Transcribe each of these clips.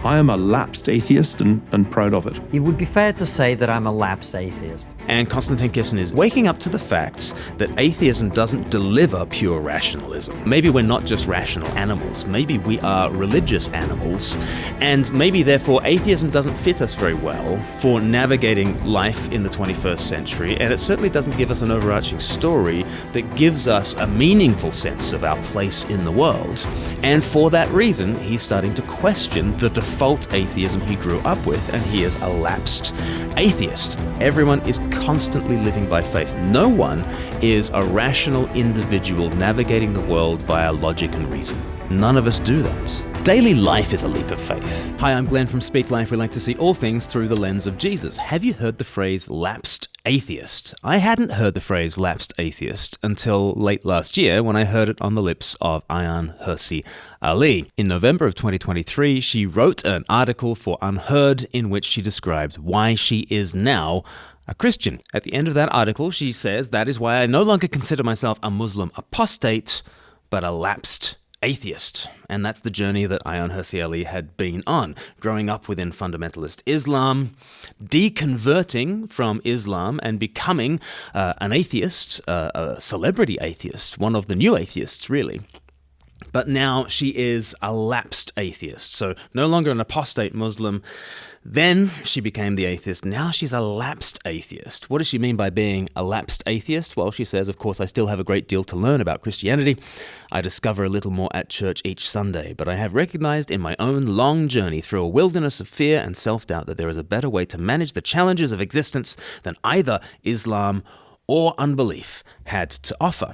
I am a lapsed atheist and proud of it. It would be fair to say that I'm a lapsed atheist. And Konstantin Kisin is waking up to the fact that atheism doesn't deliver pure rationalism. Maybe we're not just rational animals. Maybe we are religious animals. And maybe, therefore, atheism doesn't fit us very well for navigating life in the 21st century. And it certainly doesn't give us an overarching story that gives us a meaningful sense of our place in the world. And for that reason, he's starting to question the default atheism he grew up with, and he is a lapsed atheist. Everyone is constantly living by faith. No one is a rational individual navigating the world via logic and reason. None of us do that. Daily life is a leap of faith. Hi, I'm Glenn from Speak Life. We like to see all things through the lens of Jesus. Have you heard the phrase lapsed atheist? I hadn't heard the phrase lapsed atheist until late last year when I heard it on the lips of Ayaan Hirsi Ali. In November of 2023, she wrote an article for Unheard in which she described why she is now a Christian. At the end of that article, she says, "That is why I no longer consider myself a Muslim apostate, but a lapsed atheist." And that's the journey that Ayaan Hirsi Ali had been on, growing up within fundamentalist Islam, deconverting from Islam and becoming an atheist, a celebrity atheist, one of the new atheists, really. But now she is a lapsed atheist, so no longer an apostate Muslim. Then she became the atheist. Now she's a lapsed atheist. What does she mean by being a lapsed atheist? Well, she says, of course, I still have a great deal to learn about Christianity. I discover a little more at church each Sunday, but I have recognized in my own long journey through a wilderness of fear and self-doubt that there is a better way to manage the challenges of existence than either Islam or unbelief had to offer.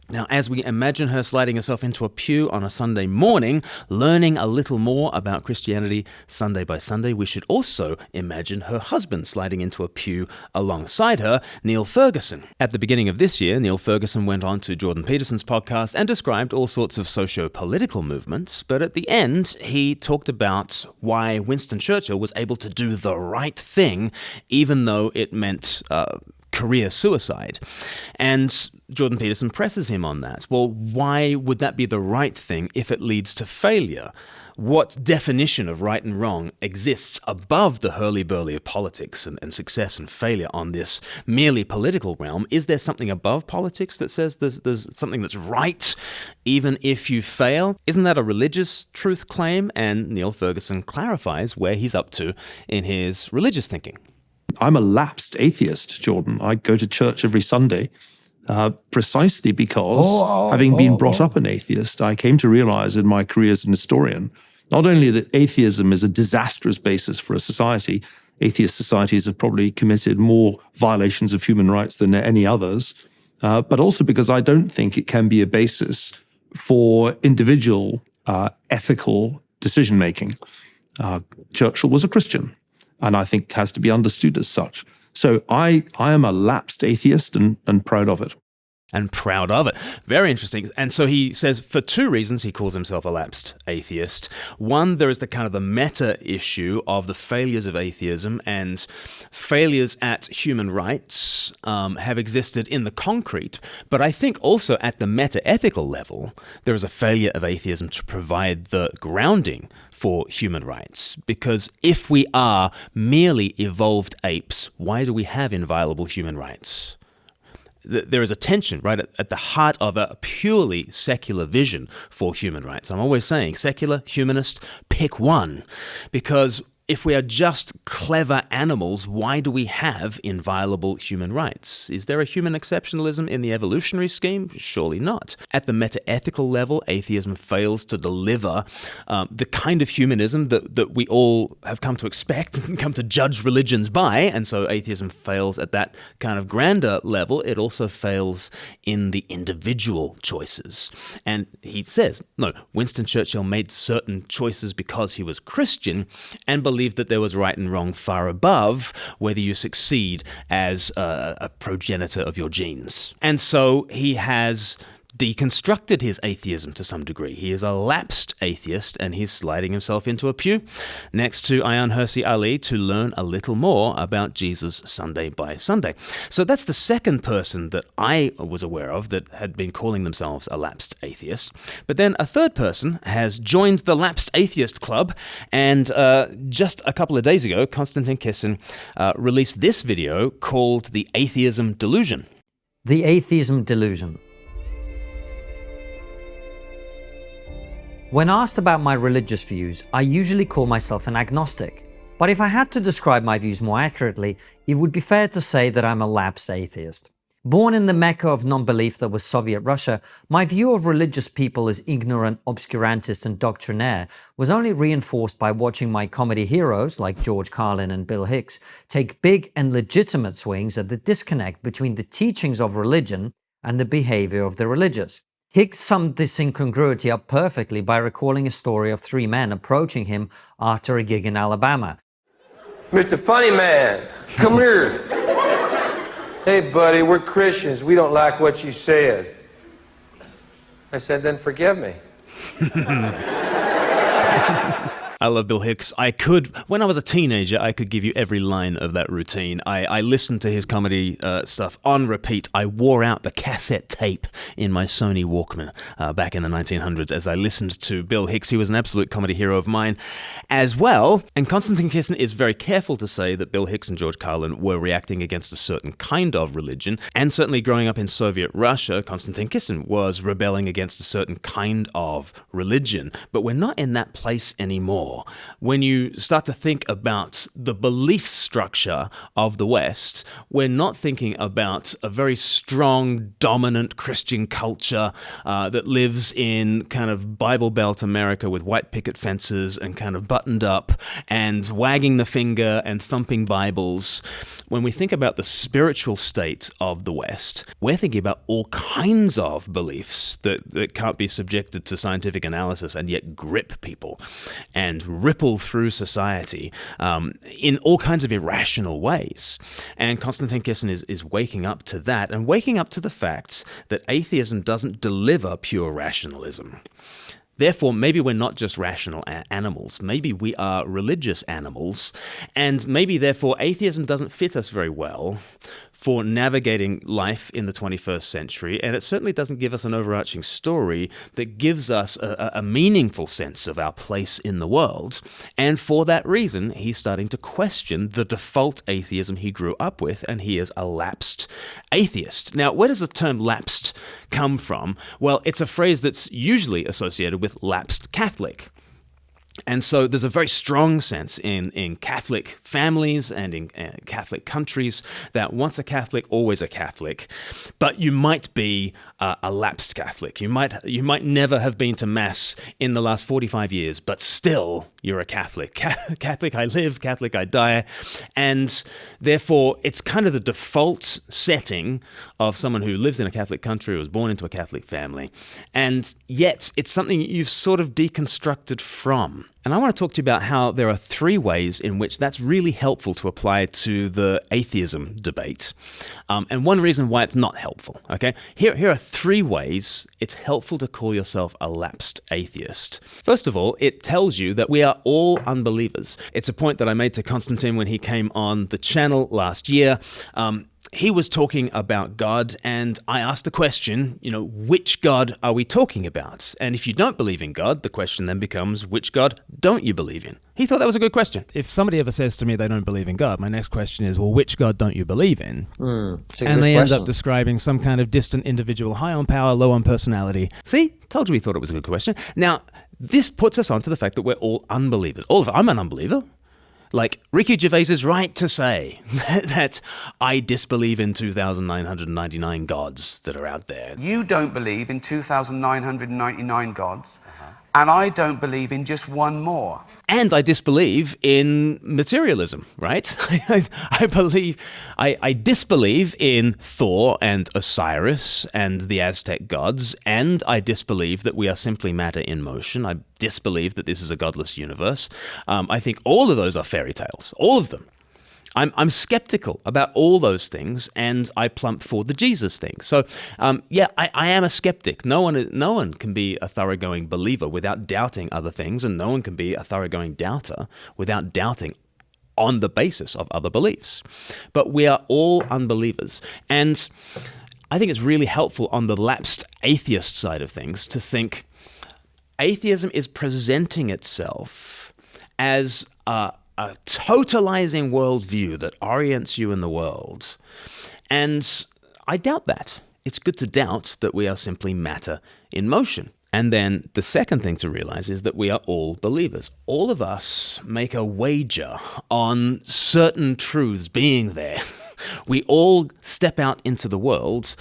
Now, as we imagine her sliding herself into a pew on a Sunday morning, learning a little more about Christianity Sunday by Sunday, we should also imagine her husband sliding into a pew alongside her, Niall Ferguson. At the beginning of this year, Niall Ferguson went on to Jordan Peterson's podcast and described all sorts of socio-political movements, but at the end, he talked about why Winston Churchill was able to do the right thing, even though it meant career suicide. And Jordan Peterson presses him on that. Well, why would that be the right thing if it leads to failure? What definition of right and wrong exists above the hurly-burly of politics and success and failure on this merely political realm? Is there something above politics that says there's something that's right even if you fail? Isn't that a religious truth claim? And Niall Ferguson clarifies where he's up to in his religious thinking. I'm a lapsed atheist, Jordan. I go to church every Sunday precisely because, having been brought up an atheist, I came to realize in my career as an historian, not only that atheism is a disastrous basis for a society, atheist societies have probably committed more violations of human rights than any others, but also because I don't think it can be a basis for individual ethical decision-making. Churchill was a Christian, and I think has to be understood as such. So I am a lapsed atheist and proud of it. And proud of it. Very interesting. And so he says for two reasons he calls himself a lapsed atheist. One, there is the kind of the meta issue of the failures of atheism, and failures at human rights have existed in the concrete. But I think also at the meta-ethical level, there is a failure of atheism to provide the grounding for human rights. Because if we are merely evolved apes, why do we have inviolable human rights? There is a tension, right, at the heart of a purely secular vision for human rights. I'm always saying, secular, humanist, pick one. Because if we are just clever animals, why do we have inviolable human rights? Is there a human exceptionalism in the evolutionary scheme? Surely not. At the meta-ethical level, atheism fails to deliver the kind of humanism that we all have come to expect and come to judge religions by, and so atheism fails at that kind of grander level. It also fails in the individual choices. And he says, no, Winston Churchill made certain choices because he was Christian and believed that there was right and wrong far above whether you succeed as a progenitor of your genes. And so he has deconstructed his atheism to some degree. He is a lapsed atheist, and he's sliding himself into a pew next to Ayaan Hirsi Ali to learn a little more about Jesus Sunday by Sunday. So that's the second person that I was aware of that had been calling themselves a lapsed atheist. But then a third person has joined the Lapsed Atheist Club, and just a couple of days ago, Konstantin Kisin released this video called The Atheism Delusion. The Atheism Delusion. When asked about my religious views, I usually call myself an agnostic. But if I had to describe my views more accurately, it would be fair to say that I'm a lapsed atheist. Born in the Mecca of non-belief that was Soviet Russia, my view of religious people as ignorant, obscurantist and doctrinaire was only reinforced by watching my comedy heroes like George Carlin and Bill Hicks take big and legitimate swings at the disconnect between the teachings of religion and the behavior of the religious. Hicks summed this incongruity up perfectly by recalling a story of three men approaching him after a gig in Alabama. Mr. Funny Man, come here. Hey, buddy, we're Christians. We don't like what you said. I said, then forgive me. I love Bill Hicks. When I was a teenager, I could give you every line of that routine. I listened to his comedy stuff on repeat. I wore out the cassette tape in my Sony Walkman back in the 1900s as I listened to Bill Hicks. He was an absolute comedy hero of mine as well. And Konstantin Kisin is very careful to say that Bill Hicks and George Carlin were reacting against a certain kind of religion. And certainly growing up in Soviet Russia, Konstantin Kisin was rebelling against a certain kind of religion. But we're not in that place anymore. When you start to think about the belief structure of the West, we're not thinking about a very strong, dominant Christian culture that lives in kind of Bible Belt America with white picket fences and kind of buttoned up and wagging the finger and thumping Bibles. When we think about the spiritual state of the West, we're thinking about all kinds of beliefs that can't be subjected to scientific analysis and yet grip people and ripple through society in all kinds of irrational ways. And Konstantin Kisin is waking up to that and waking up to the fact that atheism doesn't deliver pure rationalism. Therefore, maybe we're not just rational animals. Maybe we are religious animals. And maybe, therefore, atheism doesn't fit us very well for navigating life in the 21st century. And it certainly doesn't give us an overarching story that gives us a meaningful sense of our place in the world. And for that reason, he's starting to question the default atheism he grew up with, and he is a lapsed atheist. Now, where does the term lapsed come from? Well, it's a phrase that's usually associated with lapsed Catholic. And so there's a very strong sense in Catholic families and in Catholic countries that once a Catholic, always a Catholic. But you might be a lapsed Catholic. You might never have been to Mass in the last 45 years, but still you're a Catholic. Catholic I live, Catholic I die. And therefore, it's kind of the default setting of someone who lives in a Catholic country, was born into a Catholic family. And yet, it's something you've sort of deconstructed from. And I want to talk to you about how there are three ways in which that's really helpful to apply to the atheism debate. And one reason why it's not helpful, okay? Here are three ways it's helpful to call yourself a lapsed atheist. First of all, it tells you that we are all unbelievers. It's a point that I made to Konstantin when he came on the channel last year. He was talking about God, and I asked the question, which God are we talking about? And if you don't believe in God, the question then becomes, which God don't you believe in? He thought that was a good question. If somebody ever says to me they don't believe in God, my next question is, well, which God don't you believe in? And they end up describing some kind of distant individual, high on power, low on personality. See? Told you we thought it was a good question. Now, this puts us on to the fact that we're all unbelievers. I'm an unbeliever. Like, Ricky Gervais is right to say that I disbelieve in 2,999 gods that are out there. You don't believe in 2,999 gods, and I don't believe in just one more. And I disbelieve in materialism, right? I disbelieve in Thor and Osiris and the Aztec gods, and I disbelieve that we are simply matter in motion. I disbelieve that this is a godless universe. I think all of those are fairy tales, all of them. I'm skeptical about all those things, and I plump for the Jesus thing. So, I am a skeptic. No one can be a thoroughgoing believer without doubting other things, and no one can be a thoroughgoing doubter without doubting on the basis of other beliefs. But we are all unbelievers. And I think it's really helpful on the lapsed atheist side of things to think atheism is presenting itself as a totalizing worldview that orients you in the world. And I doubt that. It's good to doubt that we are simply matter in motion. And then the second thing to realize is that we are all believers. All of us make a wager on certain truths being there. We all step out into the world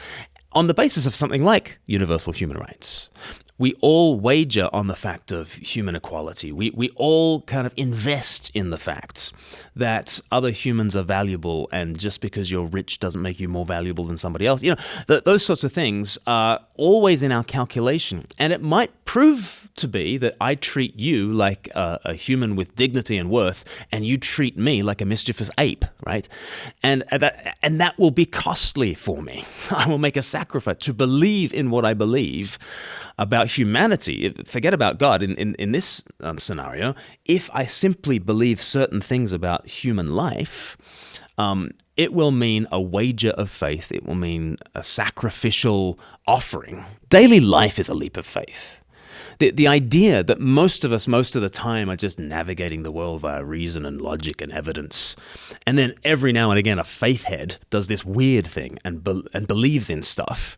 on the basis of something like universal human rights. We all wager on the fact of human equality. We all kind of invest in the fact that other humans are valuable, and just because you're rich doesn't make you more valuable than somebody else. Those sorts of things are always in our calculation. And it might prove to be that I treat you like a human with dignity and worth, and you treat me like a mischievous ape, right? And that will be costly for me. I will make a sacrifice to believe in what I believe about humanity. Forget about God in this scenario. If I simply believe certain things about human life, it will mean a wager of faith. It will mean a sacrificial offering. Daily life is a leap of faith. The idea that most of us, most of the time, are just navigating the world via reason and logic and evidence, and then every now and again a faith head does this weird thing and believes in stuff.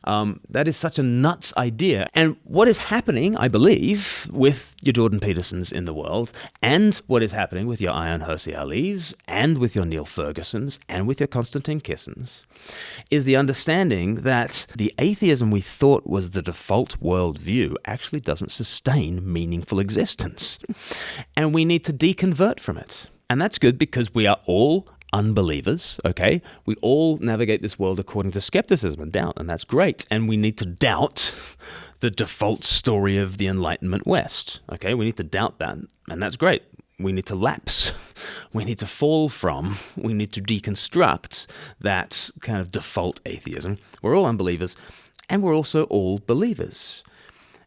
That is such a nuts idea. And what is happening, I believe, with your Jordan Petersons in the world, and what is happening with your Ayaan Hirsi Ali's, and with your Niall Fergusons, and with your Konstantin Kisins, is the understanding that the atheism we thought was the default worldview actually doesn't sustain meaningful existence. And we need to deconvert from it. And that's good because we are all unbelievers, okay? We all navigate this world according to skepticism and doubt, and that's great. And we need to doubt the default story of the Enlightenment West, okay? We need to doubt that, and that's great. We need to lapse. We need to fall from. We need to deconstruct that kind of default atheism. We're all unbelievers, and we're also all believers.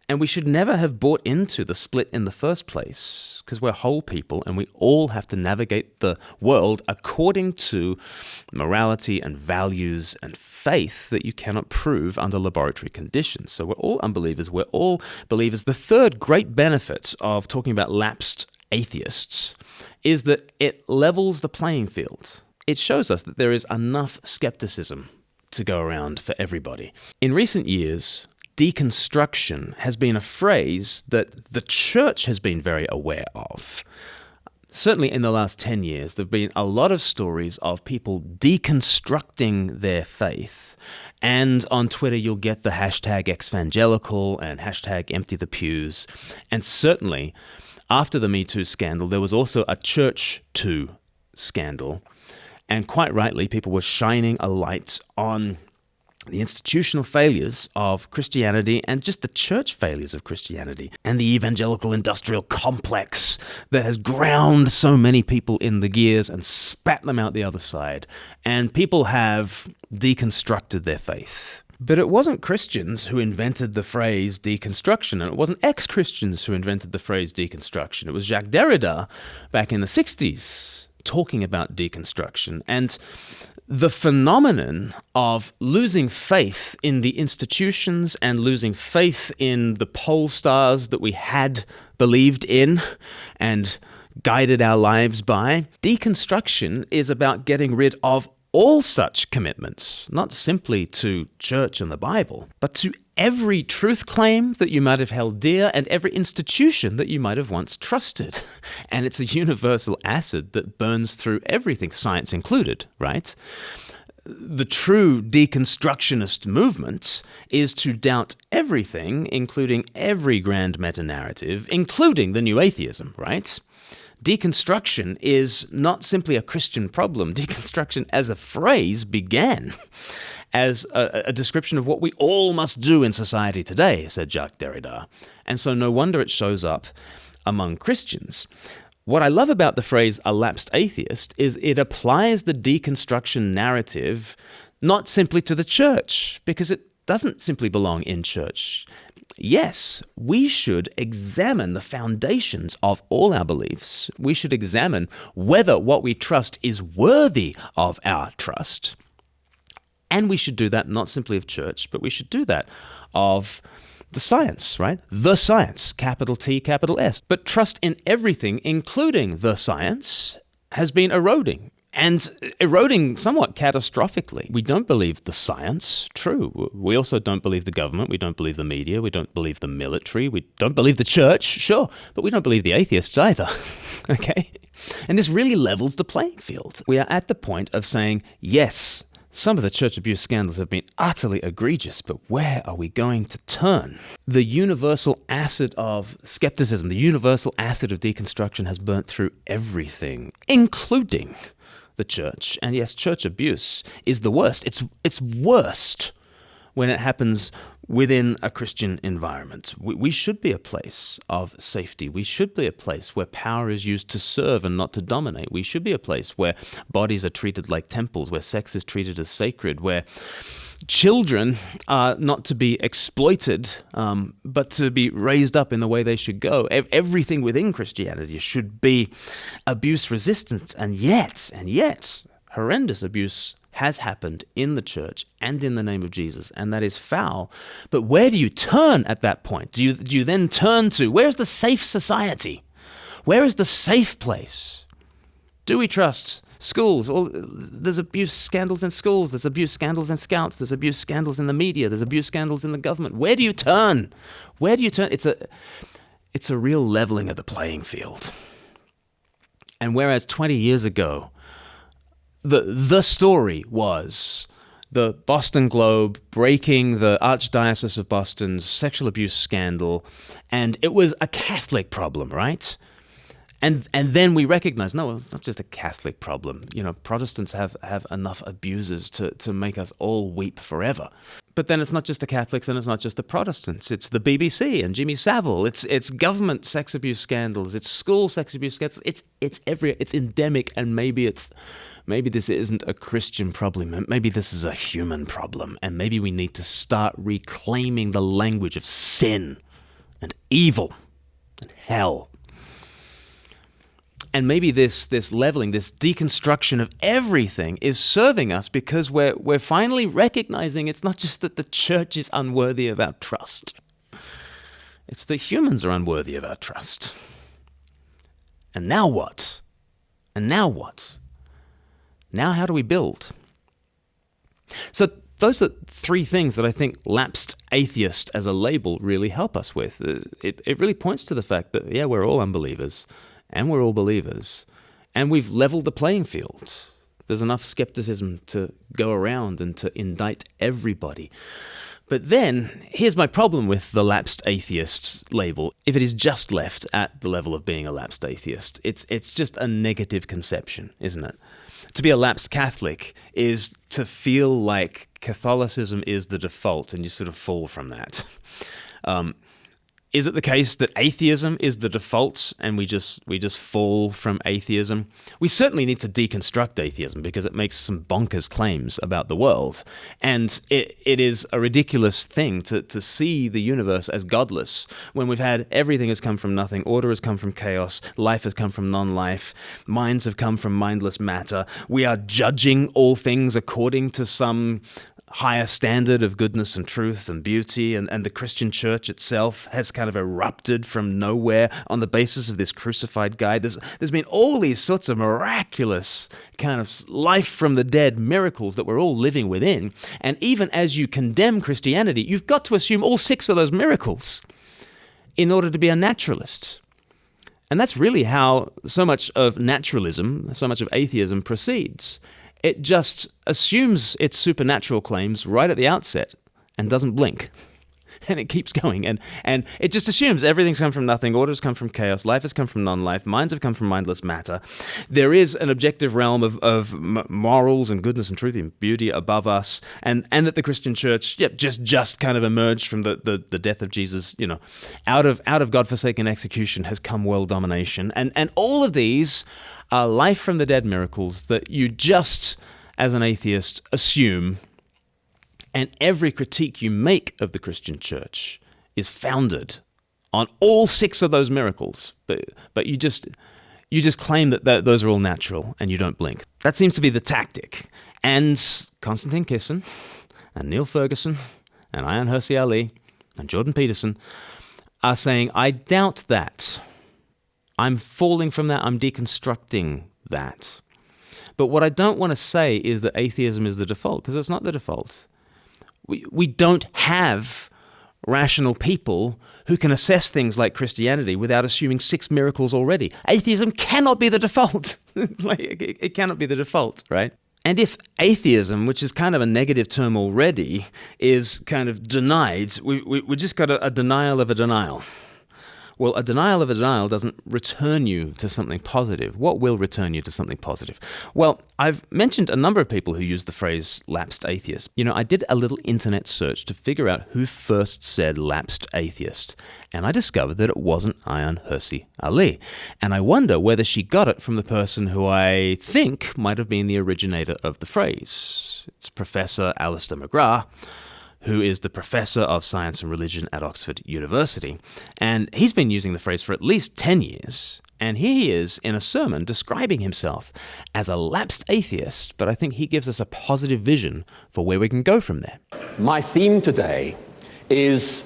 And we should never have bought into the split in the first place, because we're whole people and we all have to navigate the world according to morality and values and faith that you cannot prove under laboratory conditions. So we're all unbelievers, we're all believers. The third great benefit of talking about lapsed atheists is that it levels the playing field. It shows us that there is enough skepticism to go around for everybody. In recent years, deconstruction has been a phrase that the church has been very aware of. Certainly in the last 10 years, there have been a lot of stories of people deconstructing their faith. And on Twitter, you'll get the hashtag exvangelical and hashtag empty the pews. And certainly, after the Me Too scandal, there was also a Church Too scandal. And quite rightly, people were shining a light on the institutional failures of Christianity and just the church failures of Christianity and the evangelical industrial complex that has ground so many people in the gears and spat them out the other side. And people have deconstructed their faith. But it wasn't Christians who invented the phrase deconstruction, and it wasn't ex-Christians who invented the phrase deconstruction. It was Jacques Derrida back in the 60s talking about deconstruction. And the phenomenon of losing faith in the institutions and losing faith in the pole stars that we had believed in and guided our lives by, deconstruction is about getting rid of all such commitments, not simply to church and the Bible, but to every truth claim that you might have held dear and every institution that you might have once trusted. And it's a universal acid that burns through everything, science included, right? The true deconstructionist movement is to doubt everything, including every grand meta-narrative, including the new atheism, right? Deconstruction is not simply a Christian problem. Deconstruction as a phrase began as a description of what we all must do in society today, said Jacques Derrida. And so no wonder it shows up among Christians. What I love about the phrase a lapsed atheist is it applies the deconstruction narrative not simply to the church, because it doesn't simply belong in church. Yes, we should examine the foundations of all our beliefs. We should examine whether what we trust is worthy of our trust. And we should do that not simply of church, but we should do that of the science, right? The science, capital T, capital S. But trust in everything, including the science, has been eroding. And eroding somewhat catastrophically. We don't believe the science, true. We also don't believe the government. We don't believe the media. We don't believe the military. We don't believe the church, sure. But we don't believe the atheists either, okay? And this really levels the playing field. We are at the point of saying, yes, some of the church abuse scandals have been utterly egregious, but where are we going to turn? The universal acid of skepticism, the universal acid of deconstruction has burnt through everything, including the church. And yes, church abuse is the worst. It's worst when it happens within a Christian environment. We should be a place of safety. We should be a place where power is used to serve and not to dominate. We should be a place where bodies are treated like temples, where sex is treated as sacred, where children are not to be exploited, but to be raised up in the way they should go. Everything within Christianity should be abuse resistant, and yet, horrendous abuse has happened in the church and in the name of Jesus, and that is foul. But where do you turn at that point? Do you then turn to, where's the safe society? Where is the safe place? Do we trust schools? There's abuse scandals in schools, there's abuse scandals in scouts, there's abuse scandals in the media, there's abuse scandals in the government. Where do you turn? Where do you turn? It's a real leveling of the playing field. And whereas 20 years ago, the story was the Boston Globe breaking the Archdiocese of Boston's sexual abuse scandal, and it was a Catholic problem, right? And then we recognize, no, it's not just a Catholic problem. You know, Protestants have enough abusers to make us all weep forever. But then it's not just the Catholics and it's not just the Protestants. It's the BBC and Jimmy Savile. It's government sex abuse scandals. It's school sex abuse scandals. It's endemic, and maybe this isn't a Christian problem. Maybe this is a human problem. And maybe we need to start reclaiming the language of sin and evil and hell. And maybe this leveling, this deconstruction of everything is serving us because we're finally recognizing it's not just that the church is unworthy of our trust. It's that humans are unworthy of our trust. And now what? Now how do we build? So those are three things that I think lapsed atheist as a label really help us with. It really points to the fact that, yeah, we're all unbelievers and we're all believers, and we've leveled the playing field. There's enough skepticism to go around and to indict everybody. But then, here's my problem with the lapsed atheist label. If it is just left at the level of being a lapsed atheist, it's just a negative conception, isn't it? To be a lapsed Catholic is to feel like Catholicism is the default, and you sort of fall from that. Is it the case that atheism is the default and we just fall from atheism? We certainly need to deconstruct atheism because it makes some bonkers claims about the world. And it is a ridiculous thing to see the universe as godless when we've had everything has come from nothing, order has come from chaos, life has come from non-life, minds have come from mindless matter. We are judging all things according to some higher standard of goodness and truth and beauty, and the Christian church itself has kind of erupted from nowhere on the basis of this crucified guy. There's been all these sorts of miraculous kind of life from the dead miracles that we're all living within, and even as you condemn Christianity, you've got to assume all 6 of those miracles in order to be a naturalist. And that's really how so much of naturalism, so much of atheism proceeds. It just assumes its supernatural claims right at the outset and doesn't blink. And it keeps going. And it just assumes everything's come from nothing, order's come from chaos, life has come from non-life, minds have come from mindless matter. There is an objective realm of morals and goodness and truth and beauty above us, and that the Christian church just kind of emerged from the death of Jesus, out of God-forsaken execution has come world domination. And all of these are life from the dead miracles that you just, as an atheist, assume. And every critique you make of the Christian church is founded on all 6 of those miracles. But you just claim that those are all natural and you don't blink. That seems to be the tactic. And Konstantin Kisin and Niall Ferguson and Ayaan Hirsi Ali and Jordan Peterson are saying, I doubt that. I'm falling from that. I'm deconstructing that. But what I don't want to say is that atheism is the default, because it's not the default. We don't have rational people who can assess things like Christianity without assuming 6 miracles already. Atheism cannot be the default. It cannot be the default, right? And if atheism, which is kind of a negative term already, is kind of denied, we just got a denial of a denial. Well, a denial of a denial doesn't return you to something positive. What will return you to something positive? Well, I've mentioned a number of people who use the phrase lapsed atheist. I did a little internet search to figure out who first said lapsed atheist, and I discovered that it wasn't Ayaan Hirsi Ali. And I wonder whether she got it from the person who I think might have been the originator of the phrase. It's Professor Alistair McGrath, who is the professor of science and religion at Oxford University. And he's been using the phrase for at least 10 years. And here he is in a sermon describing himself as a lapsed atheist, but I think he gives us a positive vision for where we can go from there. My theme today is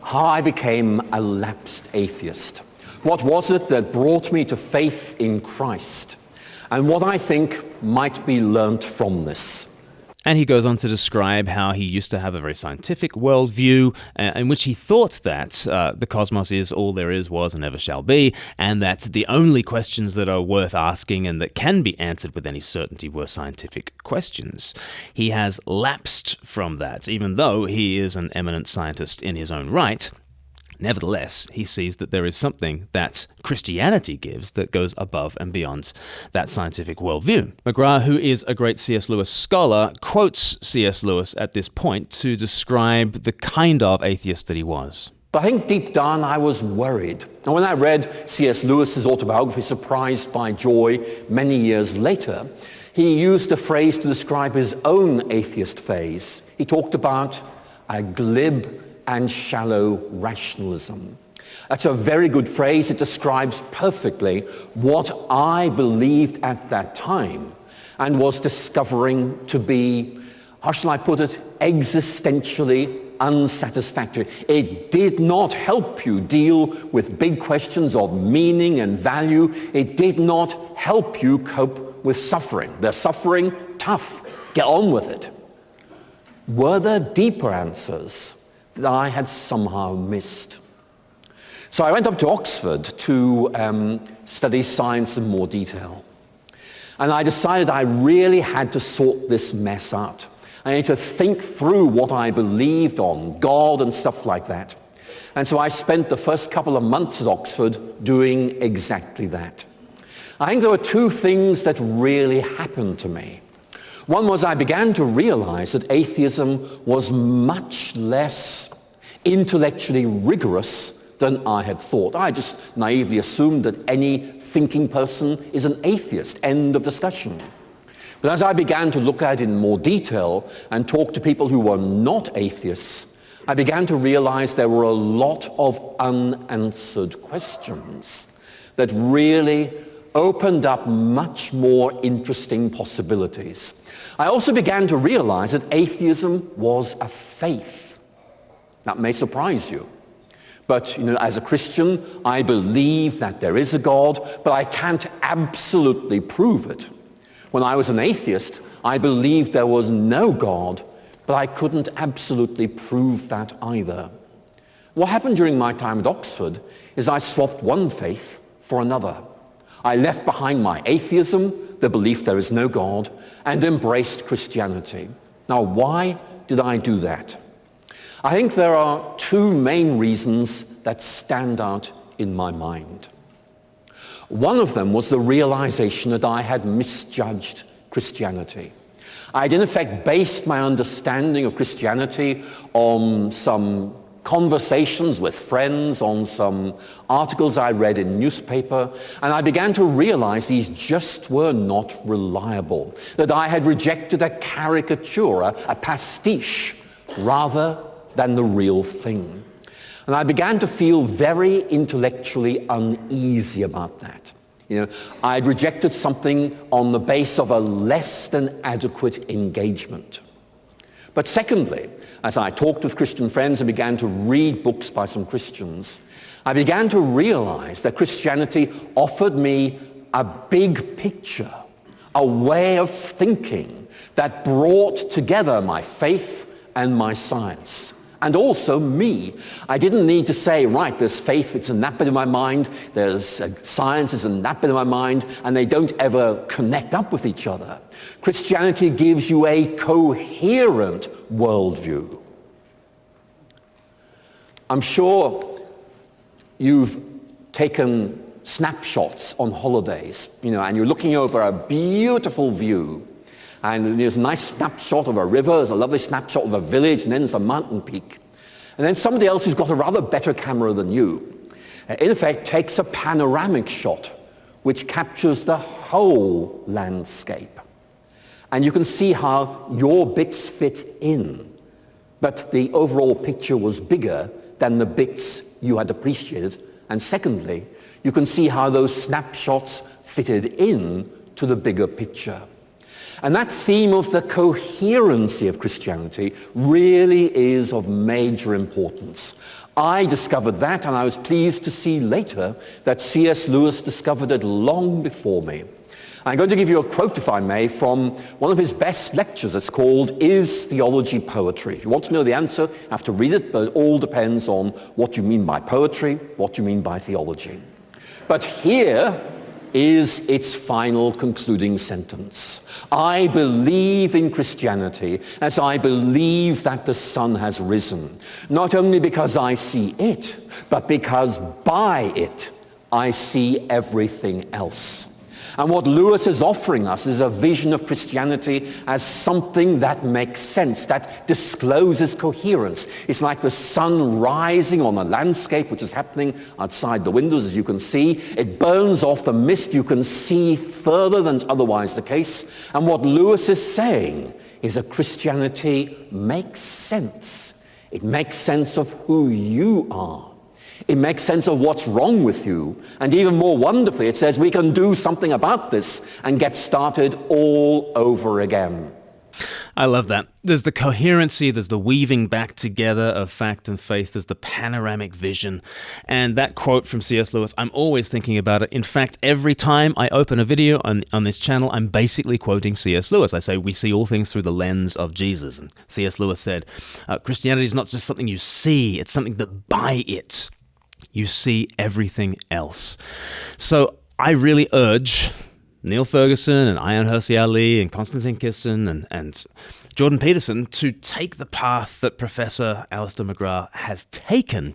how I became a lapsed atheist. What was it that brought me to faith in Christ? And what I think might be learnt from this. And he goes on to describe how he used to have a very scientific worldview in which he thought that the cosmos is all there is, was, and ever shall be, and that the only questions that are worth asking and that can be answered with any certainty were scientific questions. He has lapsed from that, even though he is an eminent scientist in his own right. Nevertheless, he sees that there is something that Christianity gives that goes above and beyond that scientific worldview. McGrath, who is a great C.S. Lewis scholar, quotes C.S. Lewis at this point to describe the kind of atheist that he was. But I think deep down I was worried. And when I read C.S. Lewis's autobiography, Surprised by Joy, many years later, he used a phrase to describe his own atheist phase. He talked about a glib and shallow rationalism. That's a very good phrase. It describes perfectly what I believed at that time and was discovering to be, how shall I put it, existentially unsatisfactory. It did not help you deal with big questions of meaning and value. It did not help you cope with suffering. The suffering, tough, get on with it. Were there deeper answers that I had somehow missed? So I went up to Oxford to study science in more detail. And I decided I really had to sort this mess out. I need to think through what I believed on God and stuff like that. And so I spent the first couple of months at Oxford doing exactly that. I think there were 2 things that really happened to me. One was I began to realize that atheism was much less intellectually rigorous than I had thought. I just naively assumed that any thinking person is an atheist, end of discussion. But as I began to look at it in more detail and talk to people who were not atheists, I began to realize there were a lot of unanswered questions that really opened up much more interesting possibilities. I also began to realize that atheism was a faith. That may surprise you. But as a Christian, I believe that there is a God, but I can't absolutely prove it. When I was an atheist, I believed there was no God, but I couldn't absolutely prove that either. What happened during my time at Oxford is I swapped one faith for another. I left behind my atheism, the belief there is no God, and embraced Christianity. Now, why did I do that? I think there are two main reasons that stand out in my mind. One of them was the realization that I had misjudged Christianity. I had in effect based my understanding of Christianity on some conversations with friends, on some articles I read in newspaper, and I began to realize these just were not reliable, that I had rejected a caricature, a pastiche, rather than the real thing. And I began to feel very intellectually uneasy about that. I had rejected something on the basis of a less than adequate engagement. But secondly, as I talked with Christian friends and began to read books by some Christians, I began to realize that Christianity offered me a big picture, a way of thinking that brought together my faith and my science. And also me. I didn't need to say, right, there's faith, it's in that bit of my mind, there's science, it's in that bit of my mind, and they don't ever connect up with each other. Christianity gives you a coherent worldview. I'm sure you've taken snapshots on holidays, and you're looking over a beautiful view. And there's a nice snapshot of a river, there's a lovely snapshot of a village, and then there's a mountain peak. And then somebody else who's got a rather better camera than you, in effect, takes a panoramic shot, which captures the whole landscape. And you can see how your bits fit in, but the overall picture was bigger than the bits you had appreciated. And secondly, you can see how those snapshots fitted in to the bigger picture. And that theme of the coherency of Christianity really is of major importance. I discovered that, and I was pleased to see later that C.S. Lewis discovered it long before me. I'm going to give you a quote, if I may, from one of his best lectures. It's called, "Is Theology Poetry?" If you want to know the answer, you have to read it, but it all depends on what you mean by poetry, what you mean by theology. But here is its final concluding sentence. I believe in Christianity as I believe that the sun has risen, not only because I see it, but because by it I see everything else. And what Lewis is offering us is a vision of Christianity as something that makes sense, that discloses coherence. It's like the sun rising on a landscape, which is happening outside the windows, as you can see. It burns off the mist. You can see further than is otherwise the case. And what Lewis is saying is that Christianity makes sense. It makes sense of who you are. It makes sense of what's wrong with you. And even more wonderfully, it says we can do something about this and get started all over again. I love that. There's the coherency, there's the weaving back together of fact and faith, there's the panoramic vision. And that quote from C.S. Lewis, I'm always thinking about it. In fact, every time I open a video on this channel, I'm basically quoting C.S. Lewis. I say, we see all things through the lens of Jesus. And C.S. Lewis said, Christianity is not just something you see, it's something that by it you see everything else. So I really urge Neil Ferguson and Ayaan Hirsi Ali and Konstantin Kisin and Jordan Peterson to take the path that Professor Alistair McGrath has taken,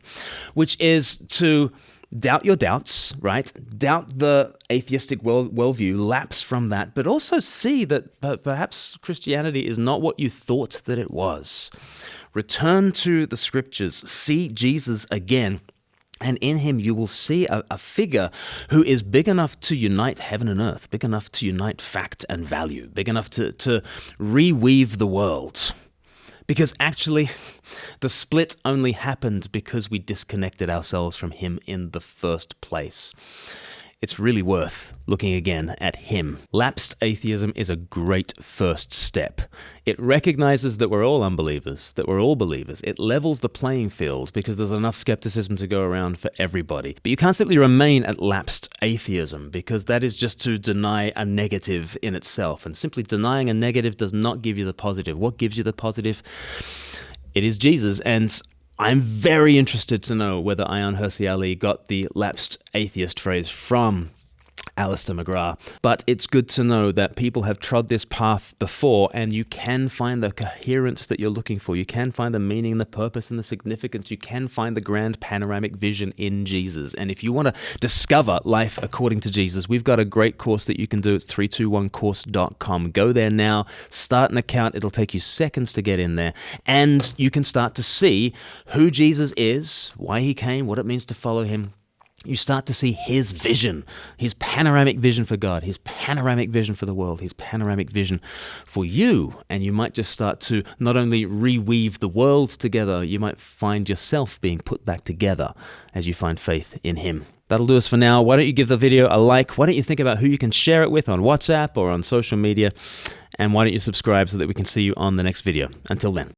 which is to doubt your doubts, right? Doubt the atheistic worldview, lapse from that, but also see that perhaps Christianity is not what you thought that it was. Return to the scriptures, see Jesus again, and in him you will see a figure who is big enough to unite heaven and earth, big enough to unite fact and value, big enough to reweave the world. Because actually, the split only happened because we disconnected ourselves from him in the first place. It's really worth looking again at him. Lapsed atheism is a great first step. It recognizes that we're all unbelievers, that we're all believers. It levels the playing field because there's enough skepticism to go around for everybody. But you can't simply remain at lapsed atheism because that is just to deny a negative in itself. And simply denying a negative does not give you the positive. What gives you the positive? It is Jesus. And I'm very interested to know whether Ayaan Hirsi Ali got the lapsed atheist phrase from Alistair McGrath. But it's good to know that people have trod this path before, and you can find the coherence that you're looking for. You can find the meaning and the purpose and the significance. You can find the grand panoramic vision in Jesus. And if you want to discover life according to Jesus, we've got a great course that you can do. It's 321course.com. Go there now, start an account. It'll take you seconds to get in there, and you can start to see who Jesus is, why he came, what it means to follow him. You start to see his vision, his panoramic vision for God, his panoramic vision for the world, his panoramic vision for you. And you might just start to not only reweave the world together, you might find yourself being put back together as you find faith in him. That'll do us for now. Why don't you give the video a like? Why don't you think about who you can share it with on WhatsApp or on social media? And why don't you subscribe so that we can see you on the next video? Until then.